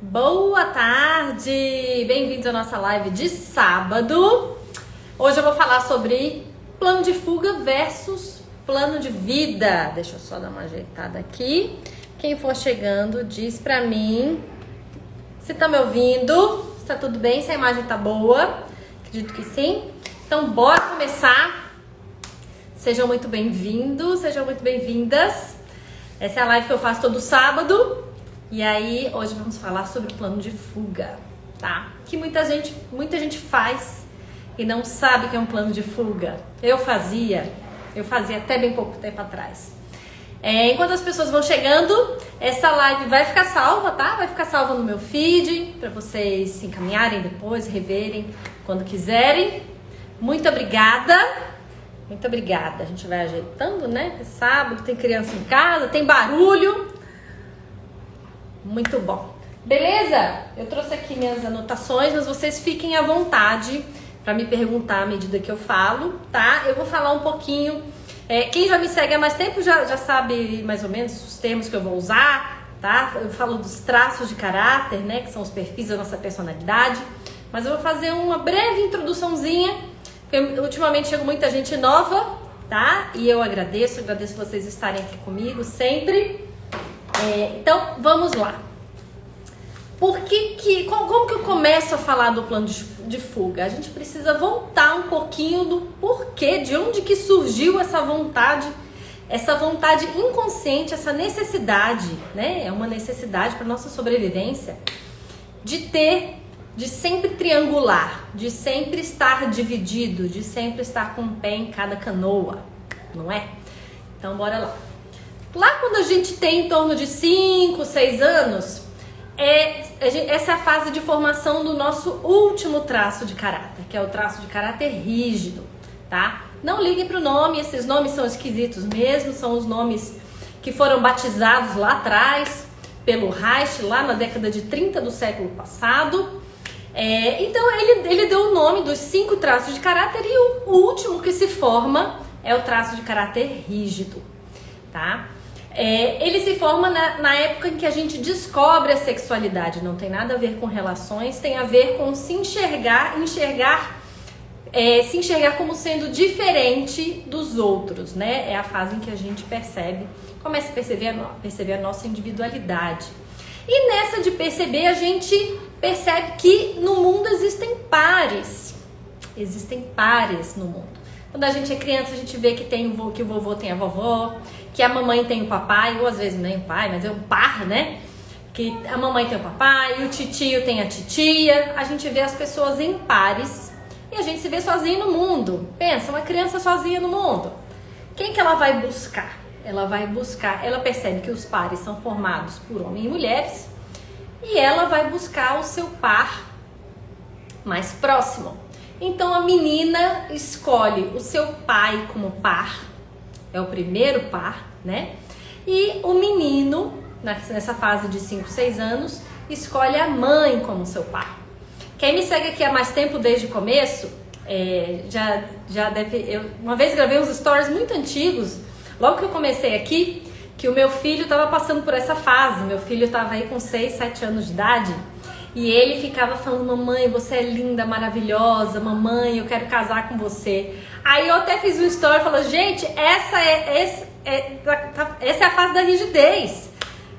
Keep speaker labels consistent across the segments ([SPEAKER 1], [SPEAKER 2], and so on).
[SPEAKER 1] Boa tarde! Bem-vindos à nossa live de sábado. Hoje eu vou falar sobre plano de fuga versus plano de vida. Deixa eu só dar uma ajeitada aqui. Quem for chegando, diz pra mim se tá me ouvindo, se tá tudo bem, se a imagem tá boa. Acredito que sim. Então, bora começar. Sejam muito bem-vindos, sejam muito bem-vindas. Essa é a live que eu faço todo sábado. E aí, hoje vamos falar sobre o plano de fuga, tá? Que muita gente faz e não sabe que é um plano de fuga. Eu fazia até bem pouco tempo atrás. Enquanto as pessoas vão chegando, essa live vai ficar salva, tá? Vai ficar salva no meu feed, para vocês se encaminharem depois, reverem quando quiserem. Muito obrigada. Muito obrigada. A gente vai ajeitando, né? É sábado, tem criança em casa, tem barulho. Muito bom. Beleza? Eu trouxe aqui minhas anotações, mas vocês fiquem à vontade para me perguntar à medida que eu falo, tá? Eu vou falar um pouquinho. Quem já me segue há mais tempo já sabe mais ou menos os termos que eu vou usar, tá? Eu falo dos traços de caráter, né? Que são os perfis da nossa personalidade. Mas eu vou fazer uma breve introduçãozinha, porque ultimamente chega muita gente nova, tá? E eu agradeço vocês estarem aqui comigo sempre. Então, vamos lá. Como que eu começo a falar do plano de fuga? A gente precisa voltar um pouquinho do porquê, de onde que surgiu essa vontade inconsciente, essa necessidade, né? É uma necessidade para nossa sobrevivência de sempre triangular, de sempre estar dividido, de sempre estar com um pé em cada canoa, não é? Então, bora lá. Lá quando a gente tem em torno de 5, 6 anos, essa é a fase de formação do nosso último traço de caráter, que é o traço de caráter rígido, tá? Não liguem para o nome, esses nomes são esquisitos mesmo, são os nomes que foram batizados lá atrás pelo Reich, lá na década de 30 do século passado. Então ele deu o nome dos 5 traços de caráter e o último que se forma é o traço de caráter rígido, tá? Ele se forma na época em que a gente descobre a sexualidade. Não tem nada a ver com relações, tem a ver com se enxergar como sendo diferente dos outros, né? É a fase em que a gente começa a perceber a nossa individualidade. E nessa de perceber, a gente percebe que no mundo existem pares. Existem pares no mundo. Quando a gente é criança, a gente vê que o vovô tem a vovó, que a mamãe tem o papai, ou às vezes nem o pai, mas é um par, né? Que a mamãe tem o papai, o titio tem a titia. A gente vê as pessoas em pares e a gente se vê sozinho no mundo. Pensa, uma criança sozinha no mundo. Quem que ela vai buscar? Ela percebe que os pares são formados por homens e mulheres e ela vai buscar o seu par mais próximo. Então a menina escolhe o seu pai como par, é o primeiro par, né? E o menino, nessa fase de 5, 6 anos, escolhe a mãe como seu par. Quem me segue aqui há mais tempo, desde o começo, já deve... Eu uma vez gravei uns stories muito antigos, logo que eu comecei aqui, que o meu filho estava passando por essa fase. Meu filho estava aí com 6, 7 anos de idade. E ele ficava falando: mamãe, você é linda, maravilhosa, mamãe, eu quero casar com você. Aí eu até fiz um story falando: gente, essa é a fase da rigidez.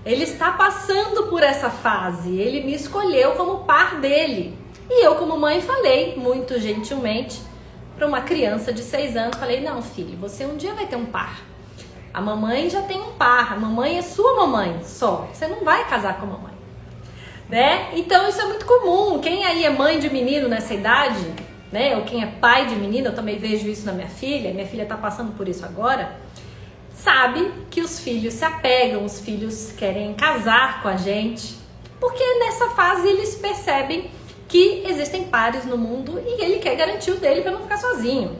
[SPEAKER 1] Ele está passando por essa fase, ele me escolheu como par dele. E eu, como mãe, falei muito gentilmente para uma criança de 6 anos, falei: não, filho, você um dia vai ter um par. A mamãe já tem um par, a mamãe é sua mamãe só, você não vai casar com a mamãe. Né? Então isso é muito comum. Quem aí é mãe de menino nessa idade, né? Ou quem é pai de menino, eu também vejo isso na minha filha está passando por isso agora, sabe que os filhos se apegam, os filhos querem casar com a gente, porque nessa fase eles percebem que existem pares no mundo e ele quer garantir o dele para não ficar sozinho.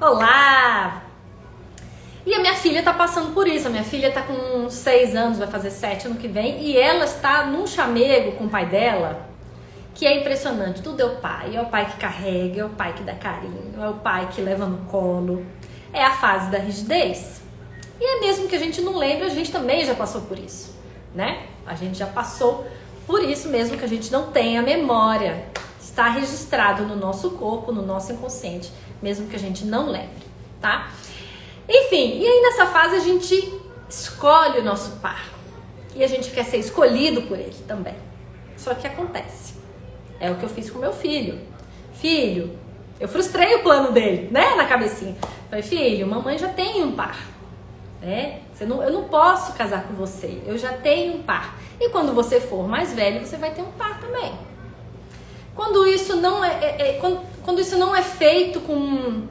[SPEAKER 1] Olá! E a minha filha está passando por isso. A minha filha está com 6 anos, vai fazer 7 ano que vem, e ela está num chamego com o pai dela, que é impressionante. Tudo é o pai que carrega, é o pai que dá carinho, é o pai que leva no colo. É a fase da rigidez. E é mesmo que a gente não lembre, a gente também já passou por isso, né? A gente já passou Por isso mesmo que a gente não tem a memória. Está registrado no nosso corpo, no nosso inconsciente, mesmo que a gente não lembre, tá? Enfim, e aí nessa fase a gente escolhe o nosso par. E a gente quer ser escolhido por ele também. Só que acontece. É o que eu fiz com meu filho. Filho, eu frustrei o plano dele, né, na cabecinha. Falei, filho, mamãe já tem um par, né? Eu não posso casar com você, eu já tenho um par. E quando você for mais velho, você vai ter um par também. Quando isso não quando isso não é feito com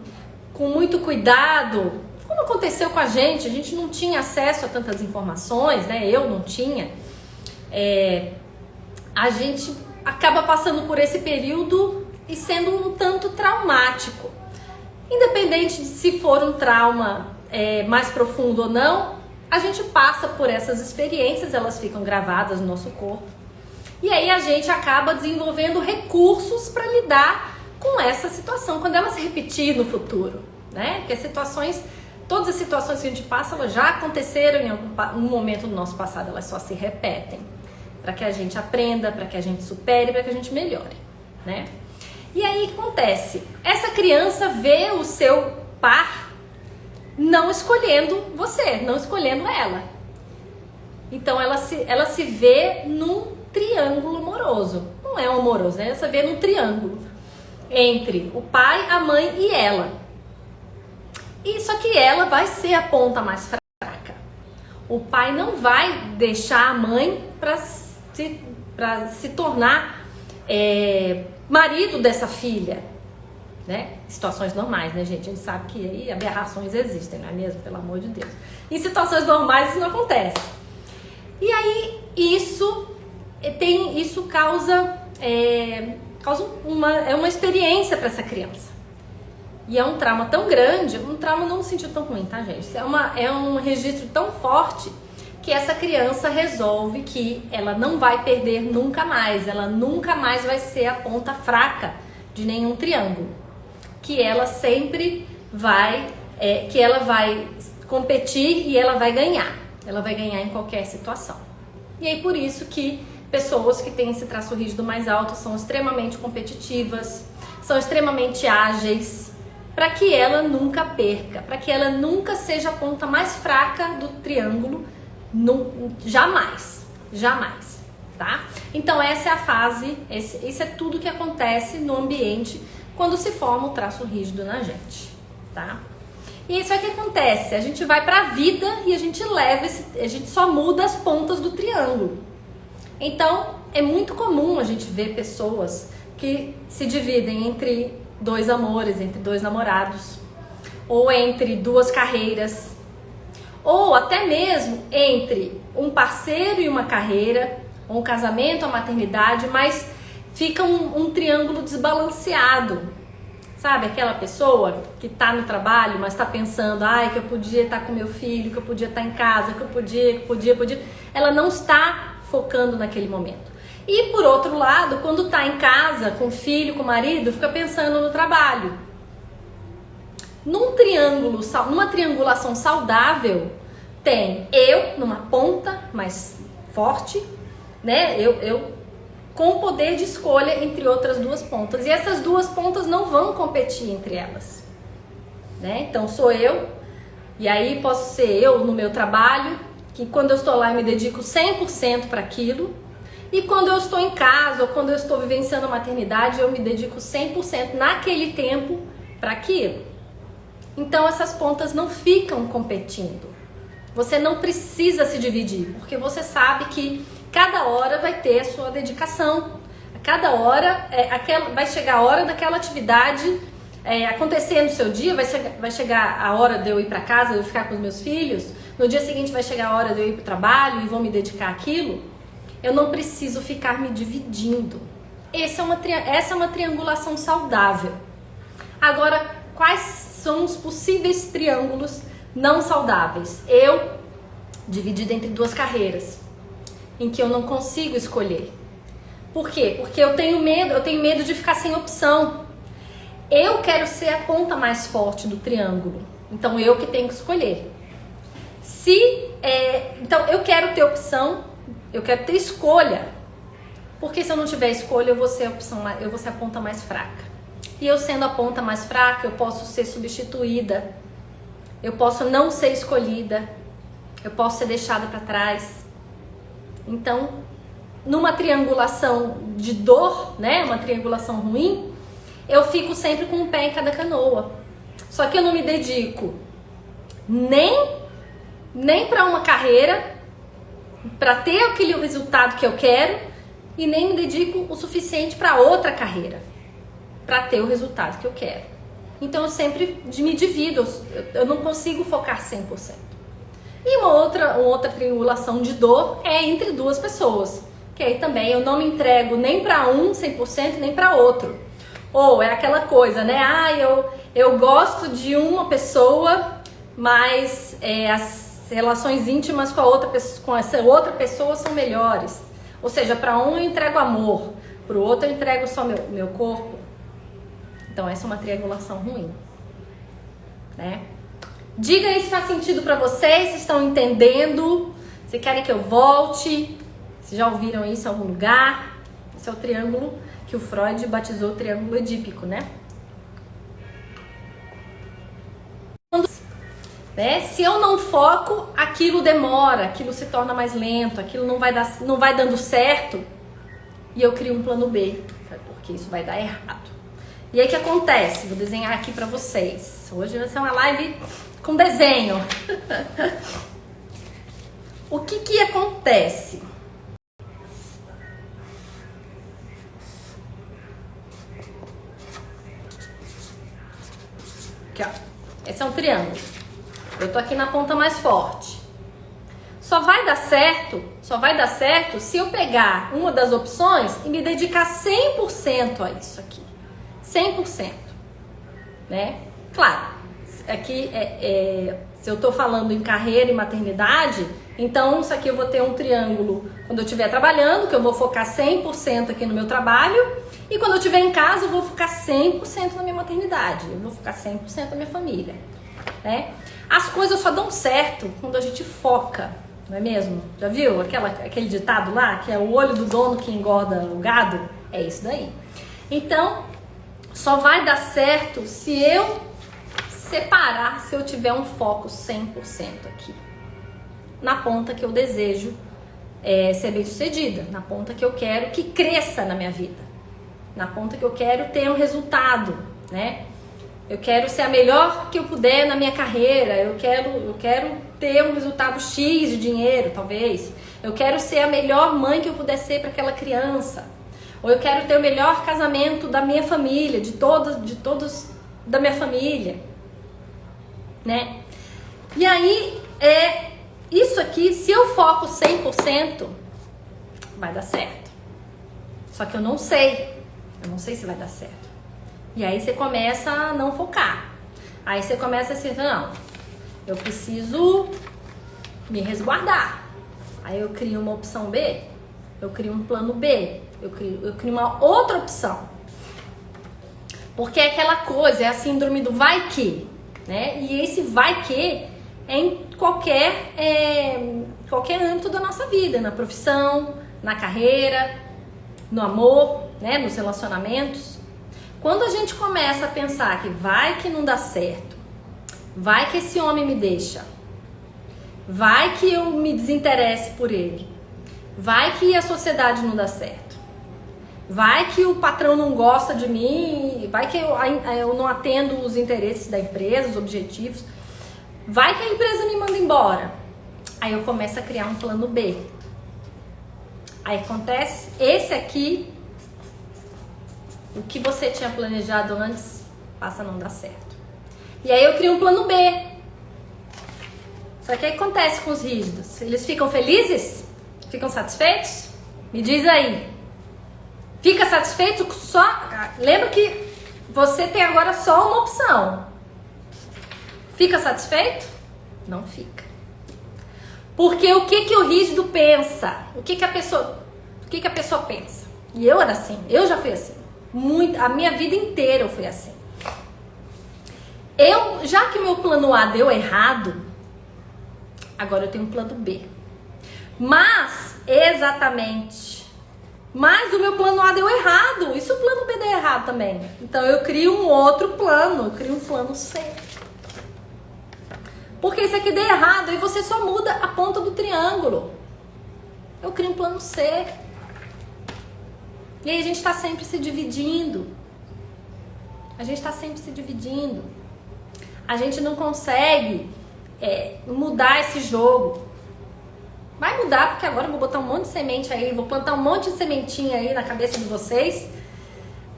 [SPEAKER 1] muito cuidado, como aconteceu com a gente não tinha acesso a tantas informações, né? Eu não tinha. A gente acaba passando por esse período e sendo um tanto traumático. Independente de se for um trauma mais profundo ou não, a gente passa por essas experiências, elas ficam gravadas no nosso corpo. E aí a gente acaba desenvolvendo recursos para lidar com essa situação, quando ela se repetir no futuro, né? Porque todas as situações que a gente passa, elas já aconteceram em algum momento do nosso passado, elas só se repetem. Para que a gente aprenda, para que a gente supere, para que a gente melhore, né? E aí o que acontece? Essa criança vê o seu par não escolhendo você, não escolhendo ela. Então ela se vê num triângulo amoroso. Não é um amoroso, né? Ela se vê num triângulo entre o pai, a mãe e ela. E só que ela vai ser a ponta mais fraca. O pai não vai deixar a mãe para se tornar marido dessa filha, né? Situações normais, né, gente? A gente sabe que aí aberrações existem, não é mesmo? Pelo amor de Deus. Em situações normais isso não acontece. E aí isso causa uma experiência para essa criança. E é um trauma tão grande, um trauma não no sentido tão ruim, tá, gente? É um registro tão forte que essa criança resolve que ela não vai perder nunca mais, ela nunca mais vai ser a ponta fraca de nenhum triângulo, que ela sempre vai, que ela vai competir e ela vai ganhar em qualquer situação. E aí por isso que pessoas que têm esse traço rígido mais alto são extremamente competitivas, são extremamente ágeis, para que ela nunca perca, para que ela nunca seja a ponta mais fraca do triângulo. Jamais, tá? Então essa é a fase, isso é tudo que acontece no ambiente quando se forma o traço rígido na gente, tá? E isso é o que acontece, a gente vai pra vida e a gente só muda as pontas do triângulo. Então é muito comum a gente ver pessoas que se dividem entre dois amores, entre dois namorados, ou entre duas carreiras, ou até mesmo entre um parceiro e uma carreira, ou um casamento, uma maternidade, mas fica um triângulo desbalanceado. Sabe, aquela pessoa que tá no trabalho, mas tá pensando, que eu podia estar com meu filho, que eu podia estar em casa, que eu podia. Ela não está focando naquele momento. E por outro lado, quando tá em casa, com o filho, com o marido, fica pensando no trabalho. Numa triangulação saudável, tem eu numa ponta mais forte, né? Eu com poder de escolha entre outras duas pontas. E essas duas pontas não vão competir entre elas, né? Então sou eu, e aí posso ser eu no meu trabalho, que quando eu estou lá eu me dedico 100% para aquilo. E quando eu estou em casa ou quando eu estou vivenciando a maternidade, eu me dedico 100% naquele tempo para aquilo. Então essas pontas não ficam competindo. Você não precisa se dividir, porque você sabe que cada hora vai ter a sua dedicação. A cada hora vai chegar a hora daquela atividade acontecer no seu dia, vai chegar a hora de eu ir para casa, de eu ficar com os meus filhos. No dia seguinte vai chegar a hora de eu ir para o trabalho e vou me dedicar àquilo. Eu não preciso ficar me dividindo. Essa é uma triangulação saudável. Agora, quais são os possíveis triângulos não saudáveis? Eu, dividida entre duas carreiras, em que eu não consigo escolher. Por quê? Porque eu tenho medo de ficar sem opção. Eu quero ser a ponta mais forte do triângulo, então eu que tenho que escolher. Então eu quero ter opção, eu quero ter escolha. Porque se eu não tiver escolha, eu vou ser a ponta mais fraca. E eu sendo a ponta mais fraca, eu posso ser substituída. Eu posso não ser escolhida. Eu posso ser deixada para trás. Então, numa triangulação de dor, né, uma triangulação ruim, eu fico sempre com um pé em cada canoa. Só que eu não me dedico nem para uma carreira, para ter aquele resultado que eu quero, e nem me dedico o suficiente para outra carreira, para ter o resultado que eu quero. Então eu sempre me divido, eu não consigo focar 100%. E uma outra triangulação de dor é entre duas pessoas, que aí também eu não me entrego nem para um 100% nem para outro. Ou é aquela coisa, né? Eu gosto de uma pessoa, mas as relações íntimas com essa outra pessoa são melhores. Ou seja, para um eu entrego amor, para o outro eu entrego só meu corpo. Então essa é uma triangulação ruim, né? Diga aí se faz sentido para vocês, se estão entendendo, se querem que eu volte, se já ouviram isso em algum lugar. Esse é o triângulo que o Freud batizou triângulo edípico, né? Se eu não foco, aquilo demora, aquilo se torna mais lento, aquilo não vai dando certo, e eu crio um plano B, porque isso vai dar errado. E aí o que acontece? Vou desenhar aqui pra vocês. Hoje vai ser uma live com desenho. O que acontece? Aqui, ó. Esse é um triângulo. Eu tô aqui na ponta mais forte. Só vai dar certo se eu pegar uma das opções e me dedicar 100% a isso aqui. 100%, né? Claro, aqui se eu tô falando em carreira e maternidade, então isso aqui eu vou ter um triângulo quando eu estiver trabalhando, que eu vou focar 100% aqui no meu trabalho, e quando eu estiver em casa eu vou focar 100% na minha maternidade, eu vou focar 100% na minha família, né? As coisas só dão certo quando a gente foca, não é mesmo? Já viu aquele ditado lá, que é o olho do dono que engorda o gado? É isso daí. Então, só vai dar certo se eu separar, se eu tiver um foco 100% aqui. Na ponta que eu desejo ser bem sucedida, na ponta que eu quero que cresça na minha vida, na ponta que eu quero ter um resultado, né? Eu quero ser a melhor que eu puder na minha carreira, eu quero ter um resultado X de dinheiro, talvez. Eu quero ser a melhor mãe que eu puder ser para aquela criança. Ou eu quero ter o melhor casamento da minha família, de todos da minha família, né? E aí, isso aqui, se eu foco 100%, vai dar certo. Só que eu não sei se vai dar certo. E aí você começa a não focar. Aí você começa assim, não, eu preciso me resguardar. Aí eu crio uma opção B, eu crio um plano B, eu crio uma outra opção. Porque é aquela coisa, é a síndrome do vai que, né? E esse vai que é em qualquer âmbito da nossa vida, na profissão, na carreira, no amor, né? Nos relacionamentos. Quando a gente começa a pensar que vai que não dá certo, vai que esse homem me deixa, vai que eu me desinteresse por ele, vai que a sociedade não dá certo, vai que o patrão não gosta de mim, vai que eu não atendo os interesses da empresa, os objetivos, vai que a empresa me manda embora. Aí eu começo a criar um plano B. Aí acontece, esse aqui, o que você tinha planejado antes passa a não dar certo. E aí eu crio um plano B. Só que aí acontece com os rígidos. Eles ficam felizes? Ficam satisfeitos? Me diz aí. Fica satisfeito só... Lembra que você tem agora só uma opção. Fica satisfeito? Não fica. Porque o que o rígido pensa? O que a pessoa pensa? E eu era assim. Eu já fui assim. A minha vida inteira eu fui assim. Já que o meu plano A deu errado, agora eu tenho um plano B. Mas exatamente Mas o meu plano A deu errado. E se o plano B der errado também? Então eu crio um outro plano. Eu crio um plano C. Porque esse aqui der errado, aí você só muda a ponta do triângulo. Eu crio um plano C. E aí a gente está sempre se dividindo. A gente está sempre se dividindo. A gente não consegue mudar esse jogo. Vai mudar, porque agora eu vou botar um monte de semente aí, vou plantar um monte de sementinha aí na cabeça de vocês,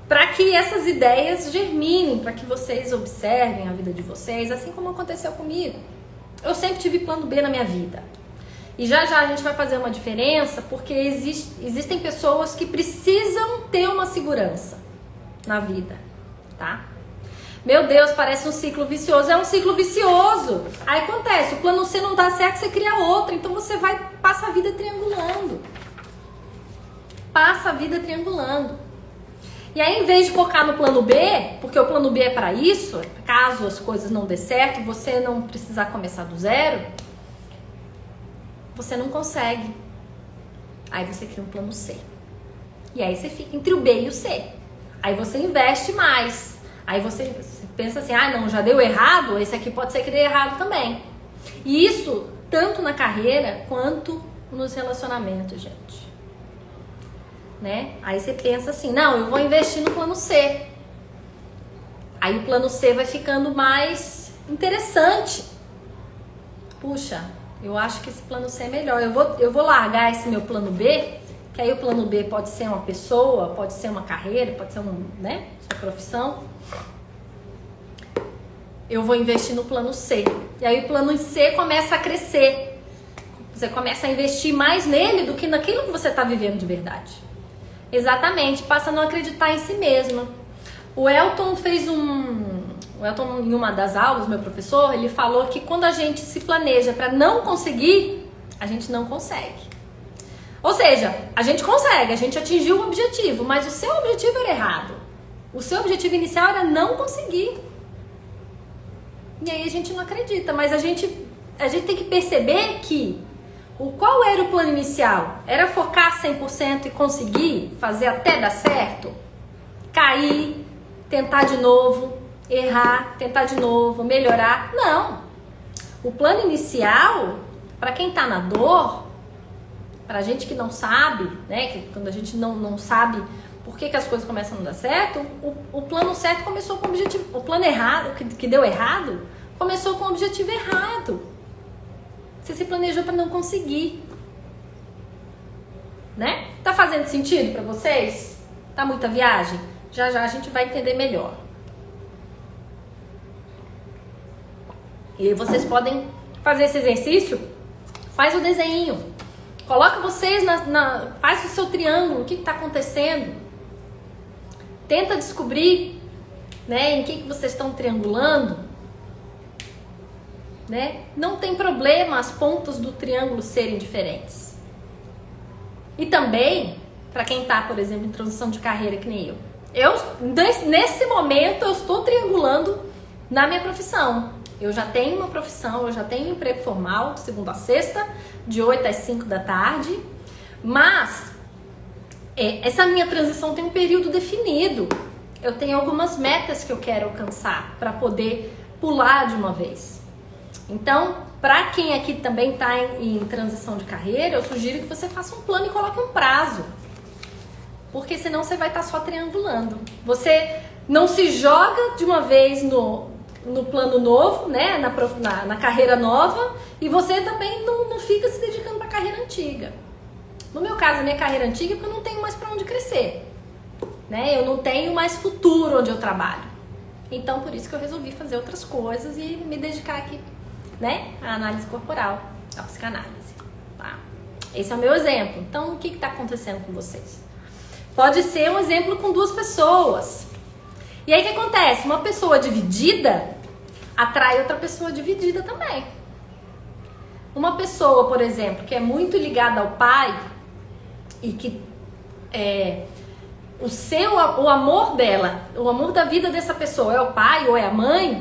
[SPEAKER 1] para que essas ideias germinem, para que vocês observem a vida de vocês, assim como aconteceu comigo. Eu sempre tive plano B na minha vida. E já já a gente vai fazer uma diferença, porque existem pessoas que precisam ter uma segurança na vida, tá? Meu Deus, parece um ciclo vicioso. É um ciclo vicioso. Aí acontece, o plano C não dá certo, você cria outro. Então você passa a vida triangulando. Passa a vida triangulando. E aí, em vez de focar no plano B, porque o plano B é para isso, caso as coisas não dê certo, você não precisar começar do zero, você não consegue. Aí você cria um plano C. E aí você fica entre o B e o C. Aí você investe mais. Aí você pensa assim, não, já deu errado, esse aqui pode ser que dê errado também. E isso, tanto na carreira, quanto nos relacionamentos, gente. Né? Aí você pensa assim, não, eu vou investir no plano C. Aí o plano C vai ficando mais interessante. Puxa, eu acho que esse plano C é melhor. Eu vou largar esse meu plano B, que aí o plano B pode ser uma pessoa, pode ser uma carreira, pode ser sua profissão. Eu vou investir no plano C. E aí o plano C começa a crescer. Você começa a investir mais nele do que naquilo que você está vivendo de verdade. Exatamente, passa a não acreditar em si mesmo. O Elton em uma das aulas, meu professor, ele falou que quando a gente se planeja para não conseguir, a gente não consegue. Ou seja, a gente consegue, a gente atingiu o objetivo, mas o seu objetivo era errado. O seu objetivo inicial era não conseguir. E aí a gente não acredita, mas a gente tem que perceber que qual era o plano inicial? Era focar 100% e conseguir fazer até dar certo? Cair, tentar de novo, errar, tentar de novo, melhorar? Não. O plano inicial, para quem tá na dor, pra gente que não sabe, né, que quando a gente não sabe por que as coisas começam a não dar certo, o plano certo começou com o objetivo, o plano errado, que deu errado, começou com o objetivo errado. Você se planejou para não conseguir, né? Tá fazendo sentido para vocês? Tá muita viagem? Já já a gente vai entender melhor. E vocês podem fazer esse exercício, faz o desenho, coloca vocês faz o seu triângulo, o que está acontecendo, tenta descobrir, né, em que vocês estão triangulando. Né? Não tem problema as pontas do triângulo serem diferentes. E também, para quem tá, por exemplo, em transição de carreira que nem eu, nesse momento eu estou triangulando na minha profissão. Eu já tenho uma profissão, eu já tenho um emprego formal de segunda a sexta, de 8 às 5 da tarde, mas essa minha transição tem um período definido. Eu tenho algumas metas que eu quero alcançar para poder pular de uma vez. Então, para quem aqui também está em transição de carreira, eu sugiro que você faça um plano e coloque um prazo. Porque senão você vai estar só triangulando. Você não se joga de uma vez no plano novo, né? Na carreira nova, e você também não fica se dedicando para a carreira antiga. No meu caso, a minha carreira antiga é porque eu não tenho mais para onde crescer. Né? Eu não tenho mais futuro onde eu trabalho. Então, por isso que eu resolvi fazer outras coisas e me dedicar aqui, né, a análise corporal, a psicanálise, tá? Esse é o meu exemplo. Então, o que está acontecendo com vocês? Pode ser um exemplo com duas pessoas. E aí, o que acontece? Uma pessoa dividida atrai outra pessoa dividida também. Uma pessoa, por exemplo, que é muito ligada ao pai e que o amor dela, o amor da vida dessa pessoa é o pai ou é a mãe,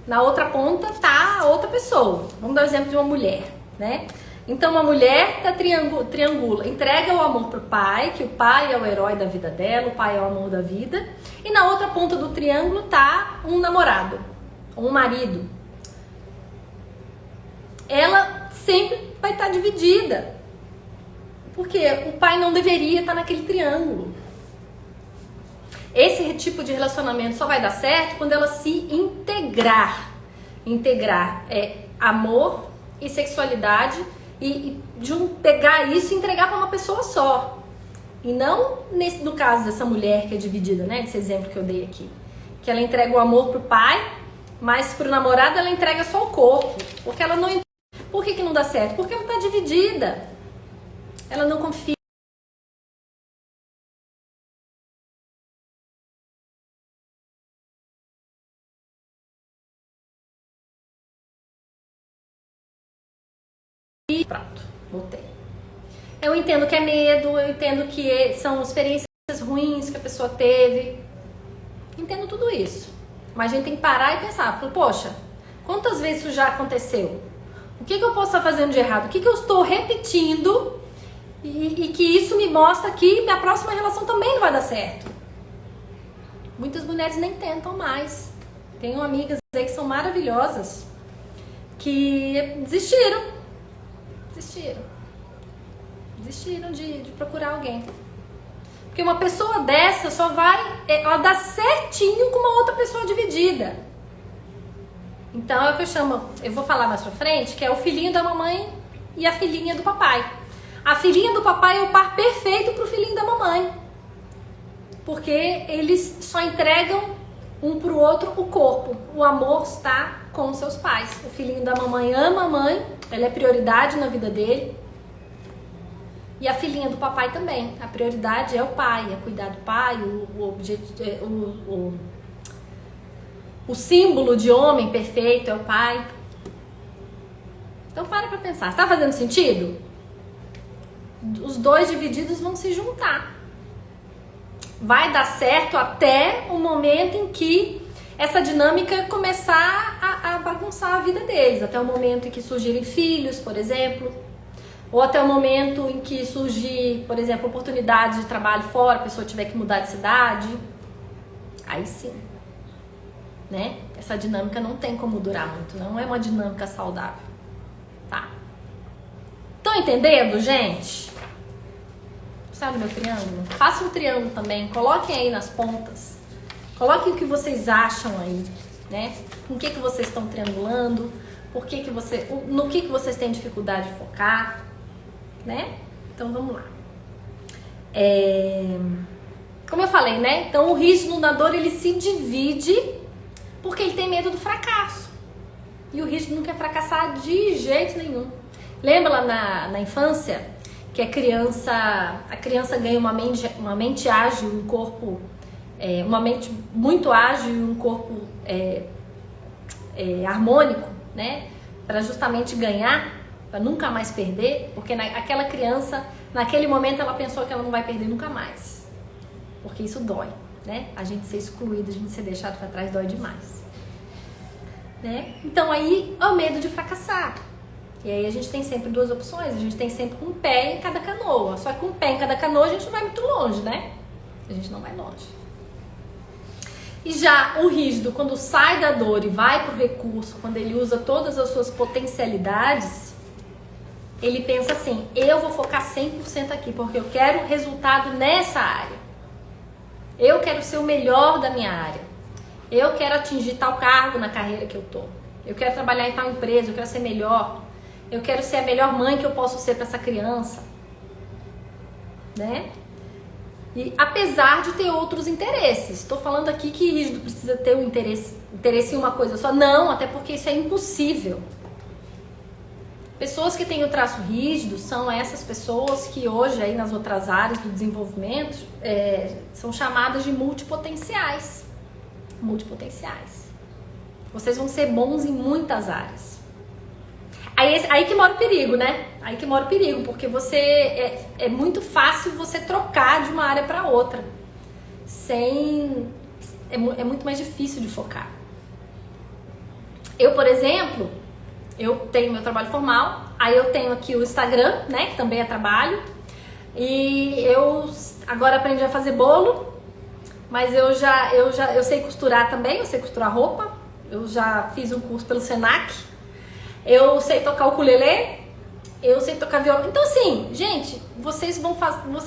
[SPEAKER 1] na outra ponta tá a outra pessoa. Vamos dar o exemplo de uma mulher, né? Então uma mulher tá triangula, entrega o amor pro pai, que o pai é o herói da vida dela, o pai é o amor da vida, e na outra ponta do triângulo tá um namorado, um marido. Ela sempre vai estar dividida, porque o pai não deveria estar naquele triângulo. Esse tipo de relacionamento só vai dar certo quando ela se integrar. Integrar é amor e sexualidade e pegar isso e entregar para uma pessoa só. E não no caso dessa mulher que é dividida, né? Esse exemplo que eu dei aqui. Que ela entrega o amor pro pai, mas pro namorado ela entrega só o corpo. Porque ela não... Por que não dá certo? Porque ela tá dividida. Ela não confia. E pronto, voltei. Eu entendo que é medo, eu entendo que são experiências ruins que a pessoa teve. Entendo tudo isso. Mas a gente tem que parar e pensar, poxa, quantas vezes isso já aconteceu? O que eu posso estar fazendo de errado? O que eu estou repetindo e que isso me mostra que minha próxima relação também não vai dar certo? Muitas mulheres nem tentam mais. Tenho amigas aí que são maravilhosas que desistiram de procurar alguém. Porque uma pessoa dessa só vai... Ela dá certinho com uma outra pessoa dividida. Então é o que eu chamo... Eu vou falar mais pra frente, que é o filhinho da mamãe e a filhinha do papai. A filhinha do papai é o par perfeito pro filhinho da mamãe. Porque eles só entregam um pro outro o corpo. O amor está com seus pais. O filhinho da mamãe ama a mãe, ela é prioridade na vida dele. E a filhinha do papai também. A prioridade é o pai, é cuidar do pai, o símbolo de homem perfeito é o pai. Então para pra pensar. Está fazendo sentido? Os dois divididos vão se juntar. Vai dar certo até o momento em que essa dinâmica começar a bagunçar a vida deles. Até o momento em que surgirem filhos, por exemplo. Ou até o momento em que surgir, por exemplo, oportunidades de trabalho fora, a pessoa tiver que mudar de cidade. Aí sim. Né? Essa dinâmica não tem como durar muito. Não é uma dinâmica saudável. Tá? Estão entendendo, gente? Sabe o meu triângulo? Faça um triângulo também. Coloquem aí nas pontas. Coloquem o que vocês acham aí, né? Com que vocês estão triangulando? No que vocês têm dificuldade de focar, né? Então vamos lá. Como eu falei, né? Então o rígido na dor, ele se divide porque ele tem medo do fracasso. E o rígido não quer fracassar de jeito nenhum. Lembra lá na infância que a criança ganha uma mente ágil, um corpo, uma mente muito ágil e um corpo harmônico, né? Para justamente ganhar, para nunca mais perder, porque aquela criança, naquele momento, ela pensou que ela não vai perder nunca mais. Porque isso dói, né? A gente ser excluído, a gente ser deixado para trás dói demais. Né? Então aí é o medo de fracassar. E aí a gente tem sempre duas opções, a gente tem sempre um pé em cada canoa. Só que com um pé em cada canoa a gente não vai muito longe, né? A gente não vai longe. E já o rígido, quando sai da dor e vai pro recurso, quando ele usa todas as suas potencialidades, ele pensa assim, eu vou focar 100% aqui, porque eu quero resultado nessa área. Eu quero ser o melhor da minha área. Eu quero atingir tal cargo na carreira que eu tô. Eu quero trabalhar em tal empresa, eu quero ser melhor. Eu quero ser a melhor mãe que eu posso ser para essa criança. Né? E apesar de ter outros interesses. Estou falando aqui que rígido precisa ter um interesse em uma coisa só. Não, até porque isso é impossível. Pessoas que têm o traço rígido são essas pessoas que hoje aí nas outras áreas do desenvolvimento são chamadas de multipotenciais. Multipotenciais. Vocês vão ser bons em muitas áreas. Aí que mora o perigo, né? Aí que mora o perigo, porque é muito fácil você trocar de uma área para outra. É muito mais difícil de focar. Eu, por exemplo, eu tenho meu trabalho formal, aí eu tenho aqui o Instagram, né, que também é trabalho, e eu agora aprendi a fazer bolo, mas eu sei costurar também, eu sei costurar roupa, eu já fiz um curso pelo Senac, eu sei tocar ukulele, eu sei tocar violão. Então assim, gente, vocês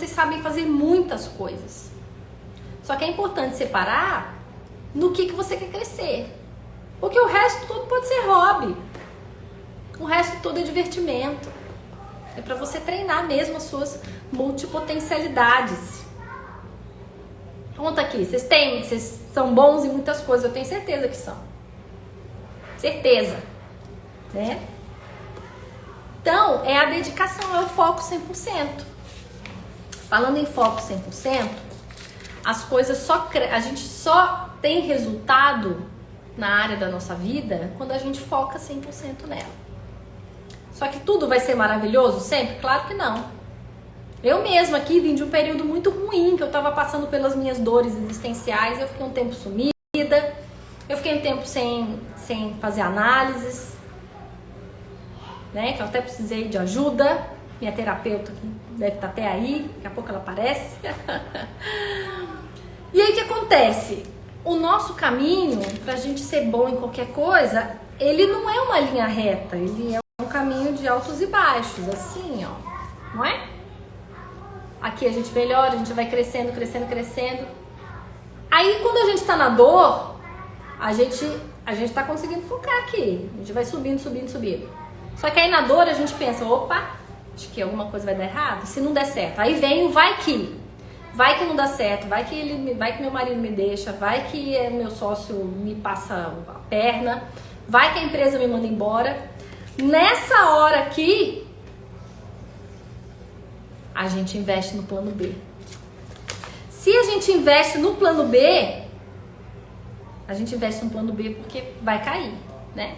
[SPEAKER 1] sabem fazer muitas coisas. Só que é importante separar no que você quer crescer. Porque o resto todo pode ser hobby. O resto todo é divertimento. É pra você treinar mesmo as suas multipotencialidades. Conta aqui, vocês são bons em muitas coisas, eu tenho certeza que são. Certeza, né? Então, é a dedicação, é o foco 100%. Falando em foco 100%, as coisas a gente só tem resultado na área da nossa vida quando a gente foca 100% nela. Só que tudo vai ser maravilhoso sempre? Claro que não. Eu mesma aqui vim de um período muito ruim, que eu tava passando pelas minhas dores existenciais, eu fiquei um tempo sumida, eu fiquei um tempo sem fazer análises, né, que eu até precisei de ajuda, minha terapeuta deve estar até aí, daqui a pouco ela aparece. E aí o que acontece? O nosso caminho, pra gente ser bom em qualquer coisa, ele não é uma linha reta, ele é um caminho de altos e baixos, assim, ó, não é? Aqui a gente melhora, a gente vai crescendo, crescendo, crescendo. Aí quando a gente tá na dor, a gente tá conseguindo focar aqui, a gente vai subindo, subindo, subindo. Só que aí na dor a gente pensa, opa, acho que alguma coisa vai dar errado, se não der certo. Aí vem o vai que não dá certo, vai que meu marido me deixa, vai que meu sócio me passa a perna, vai que a empresa me manda embora. Nessa hora aqui, a gente investe no plano B. Se a gente investe no plano B, a gente investe no plano B porque vai cair, né?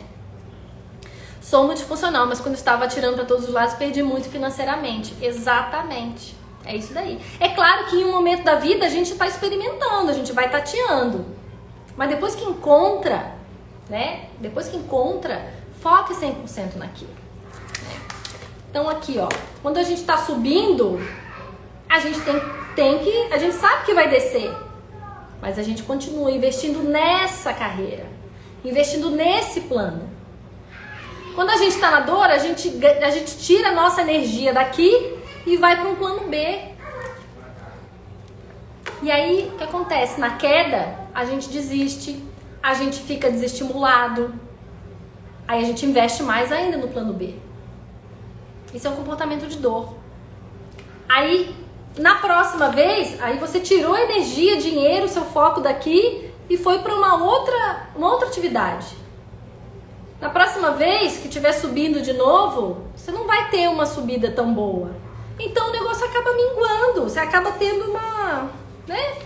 [SPEAKER 1] Sou multifuncional, mas quando estava atirando para todos os lados, perdi muito financeiramente. Exatamente. É isso daí. É claro que em um momento da vida a gente está experimentando, a gente vai tateando. Mas depois que encontra, né? Depois que encontra, foque 100% naquilo. Né? Então aqui, ó, quando a gente está subindo, a gente a gente sabe que vai descer. Mas a gente continua investindo nessa carreira, investindo nesse plano. Quando a gente está na dor, a gente tira a nossa energia daqui e vai para um plano B. E aí, o que acontece? Na queda, a gente desiste, a gente fica desestimulado. Aí a gente investe mais ainda no plano B. Isso é um comportamento de dor. Aí, na próxima vez, aí você tirou energia, dinheiro, seu foco daqui e foi para uma outra atividade. Na próxima vez que estiver subindo de novo, você não vai ter uma subida tão boa. Então o negócio acaba minguando, você acaba tendo uma, né?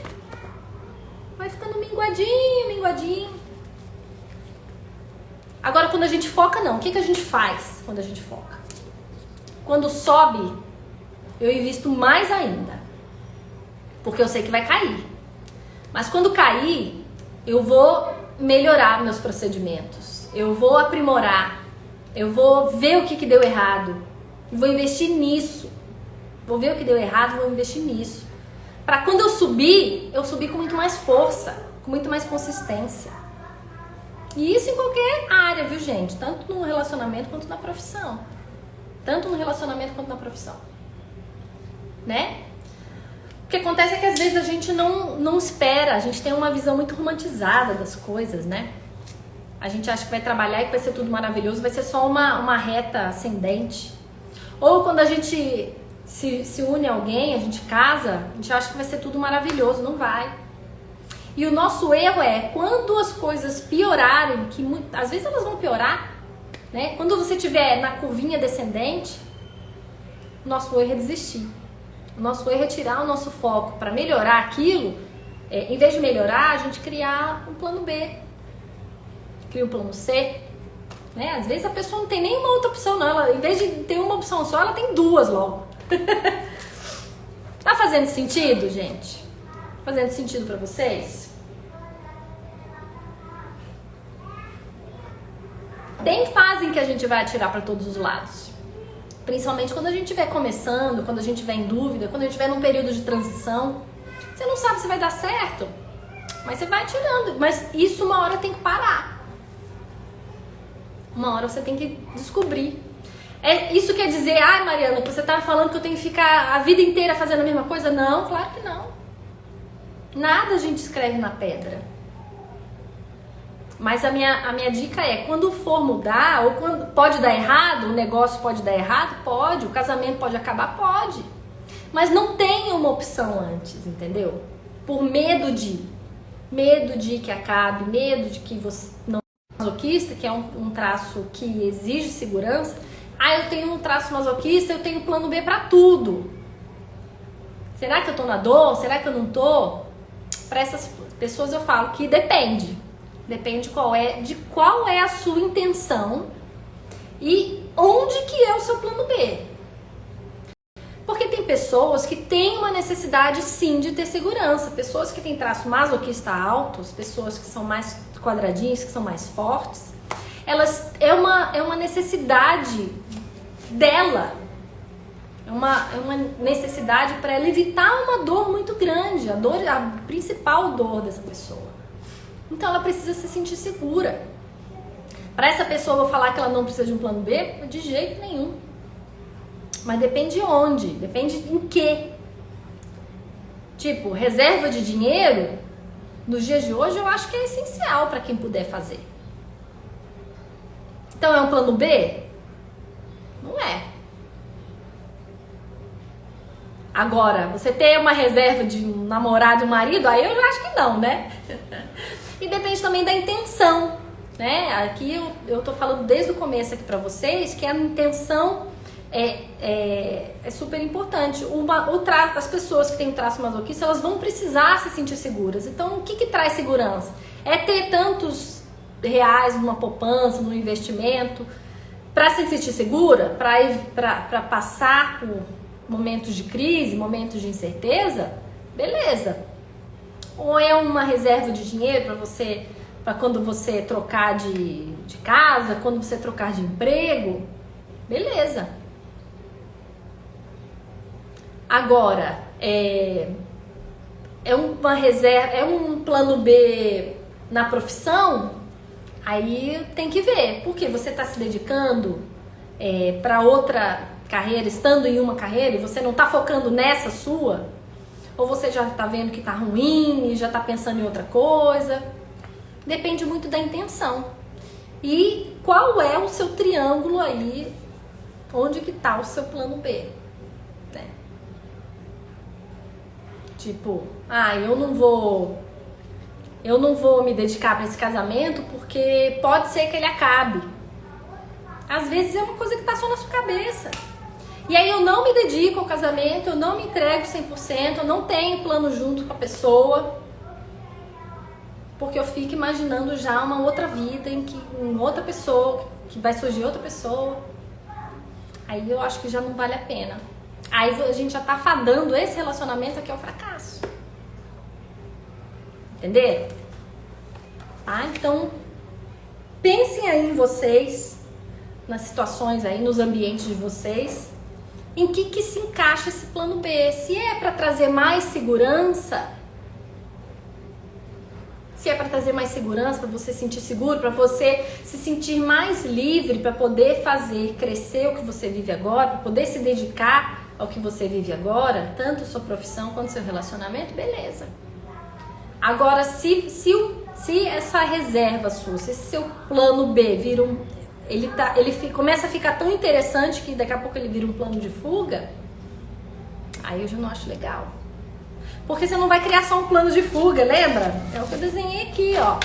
[SPEAKER 1] Vai ficando minguadinho, minguadinho. Agora quando a gente foca, não. O que a gente faz quando a gente foca? Quando sobe, eu invisto mais ainda. Porque eu sei que vai cair. Mas quando cair, eu vou melhorar meus procedimentos. Eu vou aprimorar, eu vou ver o que deu errado, vou investir nisso. Vou ver o que deu errado, vou investir nisso. Para quando eu subir com muito mais força, com muito mais consistência. E isso em qualquer área, viu, gente? Tanto no relacionamento quanto na profissão. Tanto no relacionamento quanto na profissão. Né? O que acontece é que às vezes a gente não espera, a gente tem uma visão muito romantizada das coisas, né? A gente acha que vai trabalhar e que vai ser tudo maravilhoso, vai ser só uma reta ascendente. Ou quando a gente se une a alguém, a gente casa, a gente acha que vai ser tudo maravilhoso, não vai. E o nosso erro é, quando as coisas piorarem, que às vezes elas vão piorar, né? Quando você estiver na curvinha descendente, o nosso erro é desistir. O nosso erro é tirar o nosso foco para melhorar aquilo, em vez de melhorar, a gente criar um plano B. Cria um plano C, né? Às vezes a pessoa não tem nenhuma outra opção, não. Ela, em vez de ter uma opção só, ela tem duas logo. Tá fazendo sentido, gente? Fazendo sentido pra vocês? Tem fase em que a gente vai atirar para todos os lados. Principalmente quando a gente estiver começando, quando a gente estiver em dúvida, quando a gente estiver num período de transição. Você não sabe se vai dar certo, mas você vai atirando. Mas isso uma hora tem que parar. Uma hora você tem que descobrir. Isso quer dizer, Mariana, que você tá falando que eu tenho que ficar a vida inteira fazendo a mesma coisa? Não, claro que não. Nada a gente escreve na pedra. Mas a minha dica é, quando for mudar, ou quando pode dar errado, o negócio pode dar errado, pode, o casamento pode acabar, pode. Mas não tem uma opção antes, entendeu? Por medo de que acabe, medo de que você não seja masoquista, que é um traço que exige segurança. Eu tenho um traço masoquista, eu tenho plano B pra tudo. Será que eu tô na dor? Será que eu não tô? Para essas pessoas eu falo que depende. Depende de qual é a sua intenção e onde que é o seu plano B. Porque tem pessoas que têm uma necessidade sim de ter segurança. Pessoas que têm traço masoquista altos, pessoas que são mais quadradinhas, que são mais fortes, elas é uma necessidade dela. É uma necessidade para ela evitar uma dor muito grande, a principal dor dessa pessoa. Então ela precisa se sentir segura. Para essa pessoa eu vou falar que ela não precisa de um plano B? De jeito nenhum. Mas depende de onde, depende em quê. Tipo, reserva de dinheiro, nos dias de hoje eu acho que é essencial para quem puder fazer. Então é um plano B? Não é. Agora, você ter uma reserva de um namorado, um marido, aí eu acho que não, né? E depende também da intenção, né? Aqui eu tô falando desde o começo aqui pra vocês que a intenção é super importante. As pessoas que têm traço masoquista, elas vão precisar se sentir seguras. Então, o que traz segurança? É ter tantos reais numa poupança, num investimento, para se sentir segura, para passar por momentos de crise, momentos de incerteza, beleza. Ou é uma reserva de dinheiro para quando você trocar de casa, quando você trocar de emprego, beleza. Agora, é uma reserva, é um plano B na profissão, aí tem que ver, porque você está se dedicando para outra carreira, estando em uma carreira, e você não está focando nessa sua, ou você já está vendo que está ruim e já está pensando em outra coisa. Depende muito da intenção. E qual é o seu triângulo aí, onde que está o seu plano B? Né? Tipo, eu não vou me dedicar para esse casamento porque pode ser que ele acabe. Às vezes é uma coisa que está só na sua cabeça. E aí eu não me dedico ao casamento, eu não me entrego 100%, eu não tenho plano junto com a pessoa, porque eu fico imaginando já uma outra vida em que outra pessoa, que vai surgir outra pessoa. Aí eu acho que já não vale a pena. Aí a gente já tá fadando esse relacionamento aqui ao fracasso. Entenderam? Então, pensem aí em vocês, nas situações aí, nos ambientes de vocês, em que se encaixa esse plano B. Se é para trazer mais segurança, para você se sentir seguro, para você se sentir mais livre, para poder fazer crescer o que você vive agora, para poder se dedicar ao que você vive agora, tanto sua profissão quanto seu relacionamento, beleza. Agora, se essa reserva sua, se esse seu plano B vira começa a ficar tão interessante que daqui a pouco ele vira um plano de fuga, aí eu já não acho legal. Porque você não vai criar só um plano de fuga, lembra? É o que eu desenhei aqui, ó.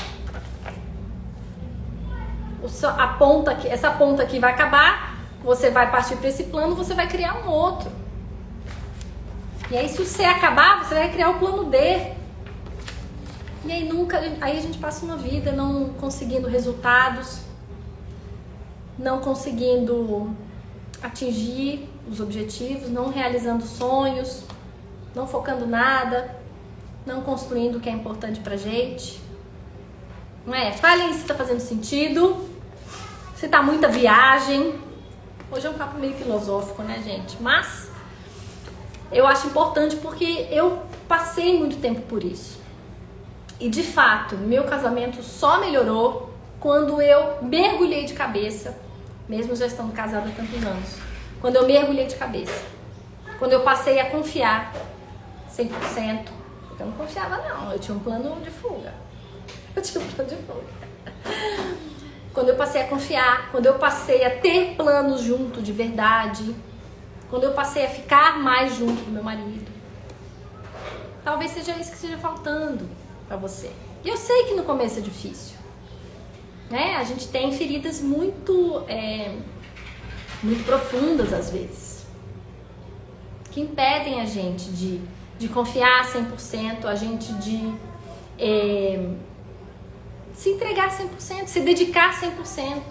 [SPEAKER 1] Essa ponta aqui vai acabar, você vai partir para esse plano, você vai criar um outro. E aí, se o C acabar, você vai criar o plano D. E aí aí a gente passa uma vida não conseguindo resultados, não conseguindo atingir os objetivos, não realizando sonhos, não focando nada, não construindo o que é importante pra gente. Não é? Falem se tá fazendo sentido. se tá muita viagem. Hoje é um papo meio filosófico, né, gente? Mas eu acho importante porque eu passei muito tempo por isso. E de fato, meu casamento só melhorou quando eu mergulhei de cabeça, mesmo já estando casada há tantos anos. Quando eu mergulhei de cabeça. Quando eu passei a confiar 100%. Porque eu não confiava não, eu tinha um plano de fuga. Quando eu passei a confiar, quando eu passei a ter planos junto de verdade, quando eu passei a ficar mais junto do meu marido. Talvez seja isso que esteja faltando pra você. E eu sei que no começo é difícil, né? A gente tem feridas muito profundas às vezes, que impedem a gente de confiar 100%, a gente de se entregar 100%, se dedicar 100%.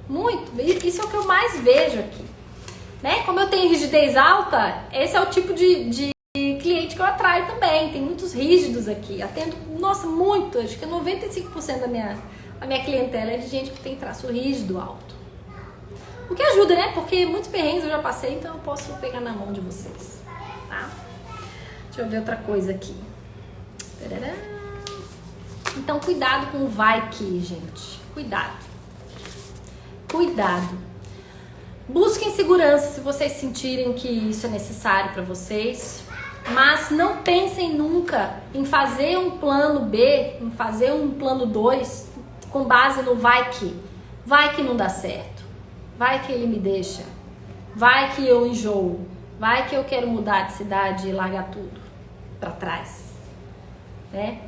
[SPEAKER 1] Muito. Isso é o que eu mais vejo aqui. Né? Como eu tenho rigidez alta, esse é o tipo de cliente que eu atraio também. Tem muitos rígidos aqui. Atendo, nossa, muito. Acho que 95% da minha clientela é de gente que tem traço rígido alto. O que ajuda, né? Porque muitos perrengues eu já passei, então eu posso pegar na mão de vocês. Tá? Deixa eu ver outra coisa aqui. Tadadá. Então, cuidado com o vai que, gente. Cuidado. Cuidado. Busquem segurança se vocês sentirem que isso é necessário para vocês. Mas não pensem nunca em fazer um plano B, em fazer um plano 2 com base no vai que. Vai que não dá certo. Vai que ele me deixa. Vai que eu enjoo. Vai que eu quero mudar de cidade e largar tudo para trás. Né?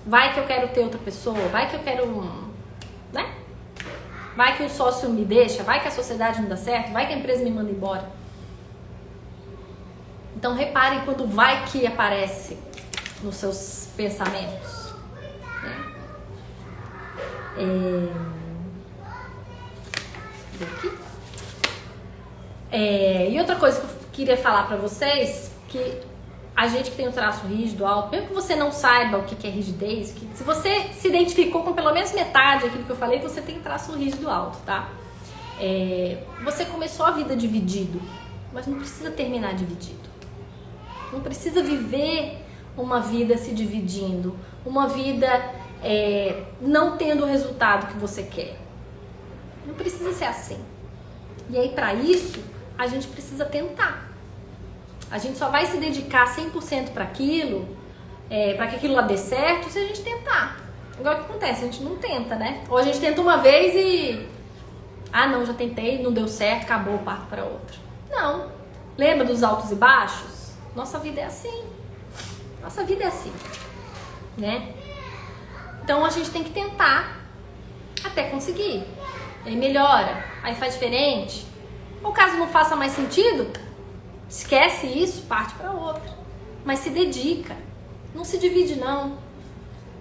[SPEAKER 1] Vai que eu quero ter outra pessoa, vai que eu quero, né? Vai que o sócio me deixa, vai que a sociedade não dá certo, vai que a empresa me manda embora. Então reparem quando vai que aparece nos seus pensamentos. Né? E outra coisa que eu queria falar pra vocês, que a gente que tem um traço rígido, alto, mesmo que você não saiba o que é rigidez, se você se identificou com pelo menos metade daquilo que eu falei, você tem traço rígido alto, tá? Você começou a vida dividido, mas não precisa terminar dividido. Não precisa viver uma vida se dividindo, uma vida não tendo o resultado que você quer. Não precisa ser assim. E aí, para isso, a gente precisa tentar. A gente só vai se dedicar 100% para aquilo, para que aquilo lá dê certo, se a gente tentar. Agora o que acontece? A gente não tenta, né? Ou a gente tenta uma vez e... Ah, não, já tentei, não deu certo, acabou, parto para outra. Não. Lembra dos altos e baixos? Nossa vida é assim. Nossa vida é assim. Né? Então a gente tem que tentar até conseguir. Aí melhora, aí faz diferente. Ou caso não faça mais sentido... Esquece isso, parte para outra. Mas se dedica. Não se divide, não.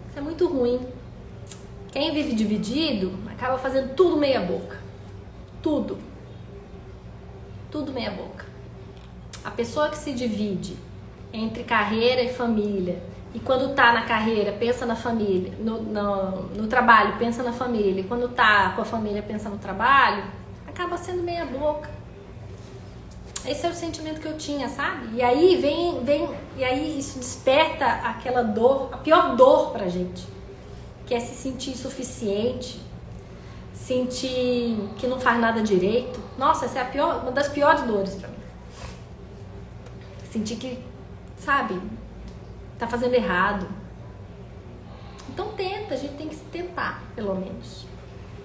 [SPEAKER 1] Isso é muito ruim. Quem vive dividido acaba fazendo tudo meia boca. Tudo. Tudo meia boca. A pessoa que se divide entre carreira e família, e quando tá na carreira, pensa na família, no trabalho, pensa na família, e quando tá com a família, pensa no trabalho, acaba sendo meia boca. Esse é o sentimento que eu tinha, sabe? E aí e aí isso desperta aquela dor, a pior dor pra gente, que é se sentir insuficiente, sentir que não faz nada direito. Nossa, essa é uma das piores dores pra mim. Sentir que, sabe, tá fazendo errado. Então tenta, a gente tem que se tentar, pelo menos.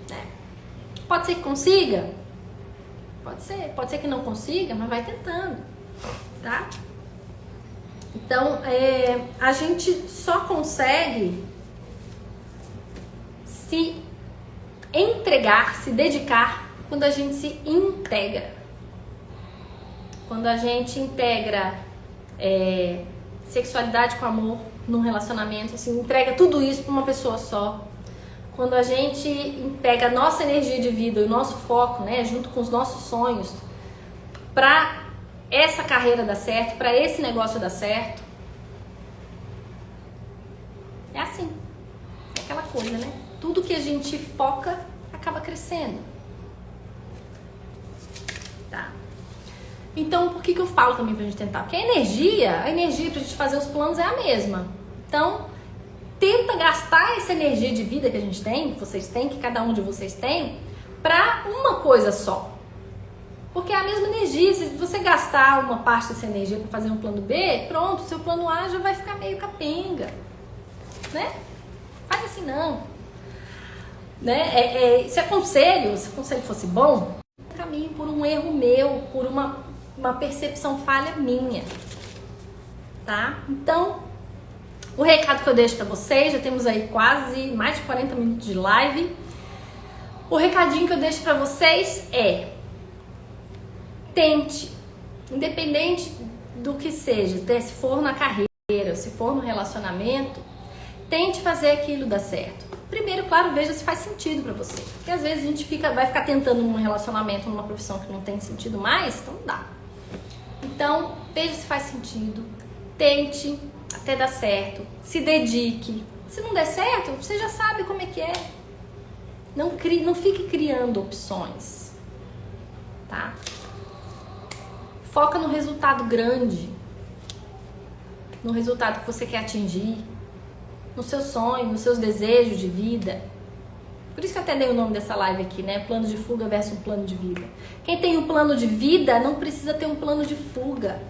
[SPEAKER 1] Né? Pode ser que consiga? Pode ser que não consiga, mas vai tentando, tá? Então, a gente só consegue se entregar, se dedicar quando a gente se integra. Quando a gente integra sexualidade com amor num relacionamento, assim, entrega tudo isso para uma pessoa só. Quando a gente pega a nossa energia de vida, o nosso foco, né, junto com os nossos sonhos, para essa carreira dar certo, para esse negócio dar certo. É assim. É aquela coisa, né? Tudo que a gente foca acaba crescendo. Tá? Então, por que eu falo também pra gente tentar? Porque a energia pra gente fazer os planos é a mesma. Então, tenta gastar essa energia de vida que a gente tem, que vocês têm, que cada um de vocês tem, pra uma coisa só. Porque é a mesma energia. Se você gastar uma parte dessa energia para fazer um plano B, pronto, seu plano A já vai ficar meio capenga, né? Faz assim não, né? Se o conselho fosse bom, um caminho por um erro meu, por uma percepção falha minha, tá? Então, o recado que eu deixo para vocês, já temos aí quase mais de 40 minutos de live. O recadinho que eu deixo para vocês é: tente, independente do que seja, se for na carreira, se for no relacionamento, tente fazer aquilo dar certo. Primeiro, claro, veja se faz sentido pra você. Porque às vezes a gente vai ficar tentando num relacionamento, numa profissão que não tem sentido mais, então não dá. Então, veja se faz sentido, tente até dar certo, se dedique. Se não der certo, você já sabe como é que é. Não fique criando opções, tá? Foca no resultado grande, no resultado que você quer atingir, no seu sonho, nos seus desejos de vida. Por isso que eu até dei o nome dessa live aqui, né? Plano de fuga versus plano de vida. Quem tem um plano de vida não precisa ter um plano de fuga.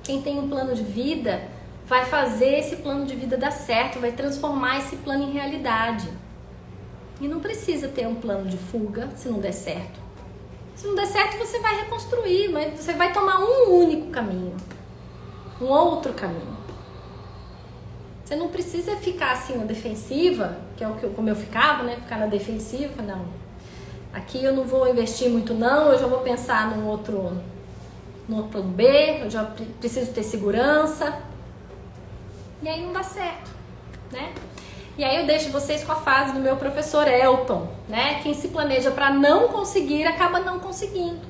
[SPEAKER 1] Quem tem um plano de vida vai fazer esse plano de vida dar certo, vai transformar esse plano em realidade. E não precisa ter um plano de fuga se não der certo. Se não der certo, você vai reconstruir, mas você vai tomar um único caminho, um outro caminho. Você não precisa ficar assim na defensiva, que é como eu ficava, né? Ficar na defensiva, não. Aqui eu não vou investir muito não, eu já vou pensar no outro plano B, eu já preciso ter segurança. E aí não dá certo, né? E aí eu deixo vocês com a frase do meu professor Elton, né? Quem se planeja para não conseguir, acaba não conseguindo.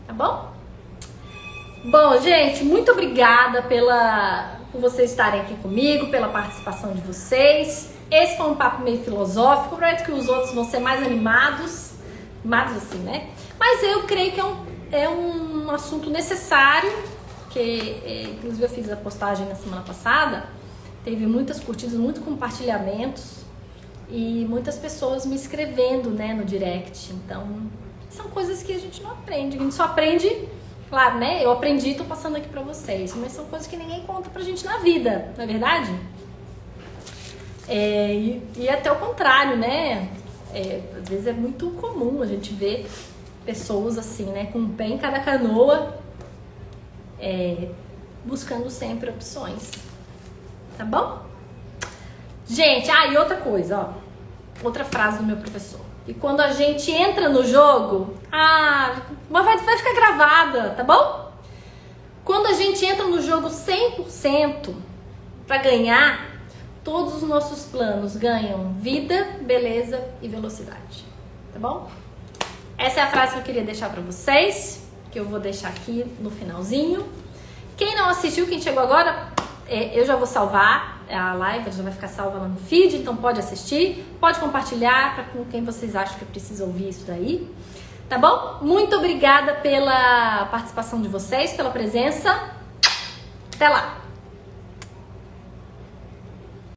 [SPEAKER 1] Tá bom? Bom, gente, muito obrigada por vocês estarem aqui comigo, pela participação de vocês. Esse foi um papo meio filosófico, prometo que os outros vão ser mais animados assim, né? Mas eu creio que é um assunto necessário, que inclusive eu fiz a postagem na semana passada. Teve muitas curtidas, muitos compartilhamentos e muitas pessoas me escrevendo, né, no direct. Então, são coisas que a gente não aprende. A gente só aprende, claro, né? Eu aprendi e tô passando aqui pra vocês. Mas são coisas que ninguém conta pra gente na vida, não é verdade? E até o contrário, né? Às vezes é muito comum a gente ver pessoas assim, né, com um pé em cada canoa, buscando sempre opções. Tá bom? Gente, e outra coisa, ó. Outra frase do meu professor. E quando a gente entra no jogo, vai ficar gravada, tá bom? Quando a gente entra no jogo 100% pra ganhar, todos os nossos planos ganham vida, beleza e velocidade. Tá bom? Essa é a frase que eu queria deixar pra vocês, que eu vou deixar aqui no finalzinho. Quem não assistiu, quem chegou agora, eu já vou salvar a live, já vai ficar salva lá no feed, então pode assistir, pode compartilhar com quem vocês acham que precisa ouvir isso daí, tá bom? Muito obrigada pela participação de vocês, pela presença. Até lá!